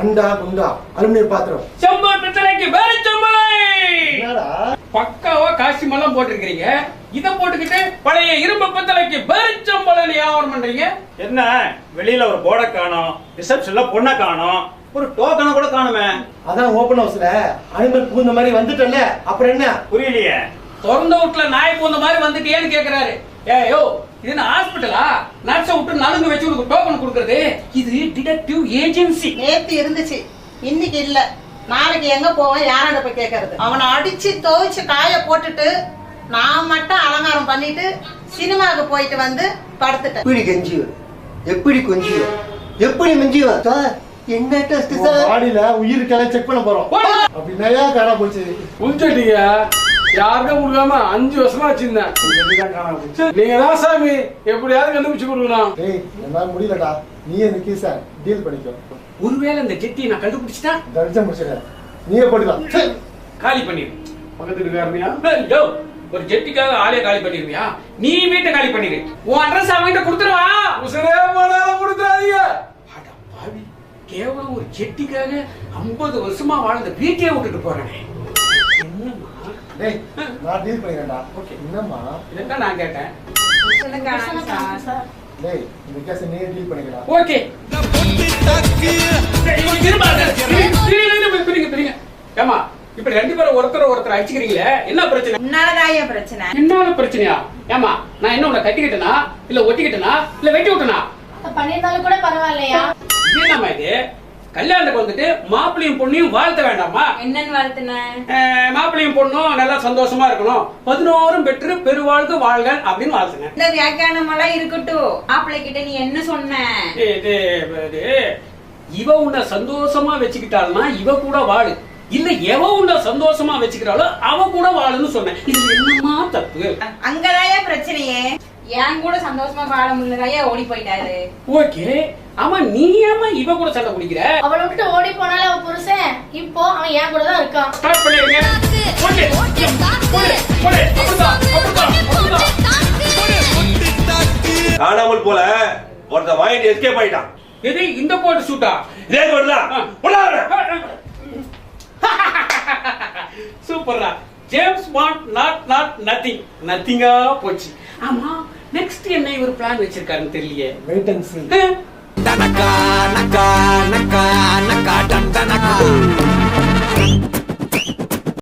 அண்டா குண்டா அலுமினியம் பாத்திரம் செம்பு பித்தளைக்கு வேற செம்பலை. என்னடா பக்காவா காஸ்டியூம் போட்டிருக்கீங்க. இத போட்டுக்கிட்டு பழைய இரும்பு பித்தளைக்கு வேற செம்பலை வியாபாரம் பண்றீங்க. என்ன வெளியில ஒரு போர்டை காணோம், ரிசப்ஷன்ல பொண்ணை காணோம், ஒரு டோக்கனை கூட காணுமே. அதான் ஓபன் ஹவுஸ்ல அனிமல் பூந்த மாதிரி வந்துட்டல, அப்புறம் என்ன புரியலையே. திறந்த வீட்டுல நாய் பூந்த மாதிரி வந்துட்டேன்னு கேக்குறாரு. ஏயோ இது என்ன ஹாஸ்பிட்டலா? நர்ஸை விட்டு நலுங்கு வச்சு உனக்கு டோக்கன் கொடுக்கறது? இது டிடெக்டிவ் ஏஜென்சி. நேத்து இருந்துச்சு, இன்னைக்கு இல்ல. நாளைக்கு எங்க போவேன், யாராண்ட போய் கேக்குறது? அவனை அடிச்சு துவைச்சு காய போட்டுட்டு நான் மட்டும் அலங்காரம் பண்ணிட்டு சினிமாவுக்கு போயிட்டு வந்து படுத்துட்டேன். எப்படி கெஞ்சிவ, எப்படி கொஞ்சிவ, எப்படி மிஞ்சிவ? என்ன டெஸ்ட் சார்? பாடியில உயிருக்கெல்லாம் செக் பண்ண போறோம். அப்படின்னா காணா போச்சு. உள்டீங்க யாருக்கும் கொடுக்காம 5 வருஷமா வச்சிருந்தேன். நீங்க தான் சாமி எப்படியாவது கண்டுபிடிச்சு கொடுக்கணும். டேய் என்னால முடியலடா, நீயே இந்த கேஸ டீல் பண்ணிக்கோ. ஒருவேளை இந்த ஜெட்டி நான் கண்டுபிடிச்சிட்டா தரிசனம் முடிச்சிடுறேன், நீயே போட்டுக்கலாம். காலி பண்ணிடு. பக்கத்து இருக்காருமையா யோ, ஒரு ஜெட்டிக்காக ஆளே காலி பண்ணிருவியா? நீ வீட்டை காலி பண்ணிரு. உன் அட்ரஸ் அவன்கிட்ட கொடுத்துருவா. உசரே போனாலும் கொடுத்துறாதீங்க. அட பாவி, கேவலம் ஒரு ஜெட்டிக்காக 50 வருஷமா வாழ்ந்த வீட்டையே விட்டுட்டு போறேனே. என்னம்மா? டேய் நான் டீல் பண்ணிக்கிறேன்டா. ஓகே என்னம்மா? இதான் நான் கேட்டேன். டேய் இந்த கேஸ நீயே டீல் பண்ணிக்கடா. ஓகே. பிரிங்க. ஏமா இப்ப 2 பேரும் ஒருத்தர் அடிச்சுக்கிறீங்களே, என்ன பிரச்சனை? உன்னாலதான் பிரச்சனை. என்னால பிரச்சனையா? ஏமா நான் என்ன உன்னை கட்டிக்கிட்டனா இல்ல ஒட்டிக்கிட்டனா இல்ல வெட்டி விட்டனா? பண்ணிருந்தாலும் கூட பரவாயில்லையா? என்னம்மா இது? கல்யாணத்துக்கு வந்துட்டு மாப்பிள்ளையும் பொண்ணையும் வாழ்த்த வேண்டாமா? என்னன்னு வாழ்த்துன? மாப்பிள்ளையும் பொண்ணும் நல்லா சந்தோஷமா இருக்கணும், 11 பெற்று பெருவாழ்க வாழ்க அப்படின்னு வாழ்த்துங்க. இந்த வியாக்கியானம் எல்லாம் இருக்கட்டும். மாப்பிள்ளை கிட்ட நீ என்ன சொன்ன? இவ உன்னை சந்தோஷமா வச்சுக்கிட்டாள்னா இவ கூட வாழு, இல்ல எவ உன்னை சந்தோஷமா வச்சுக்கிறாளோ அவ கூட வாழுன்னு சொன்னேன். இது என்னமா தப்பு? அங்கதான் பிரச்சனையே. என் கூட சந்தோஷமா வாழ முடியலதாயே ஓடி போயிட்டாரு. ஓகே, ஆமா நீ ஏமா இவ கூட சண்டை பிடிக்கிற? அவளை விட்டு ஓடி போனால அவ புருஷன், இப்போ அவன் என் கூட தான் இருக்கான். ஸ்டார்ட் பண்ணிருங்க. ஓகே போடு. காணாமல் போல ஒருத்த வாங்கிட்டு எஸ்கேப் ஆயிட்டான். இது இந்த கோட் சூட்டா? இதே கோட் தான். சூப்பர்ரா. ஜேம்ஸ் பாண்ட் நாட் நதிங், நதிங்கா போச்சு. ஆமா நெக்ஸ்ட் என்ன இவர் பிளான் வச்சிருக்காருன்னு தெரியலையே. Wait and see. நக்கா நக்கா நக்கா நக்கா டன் டன் நக்கா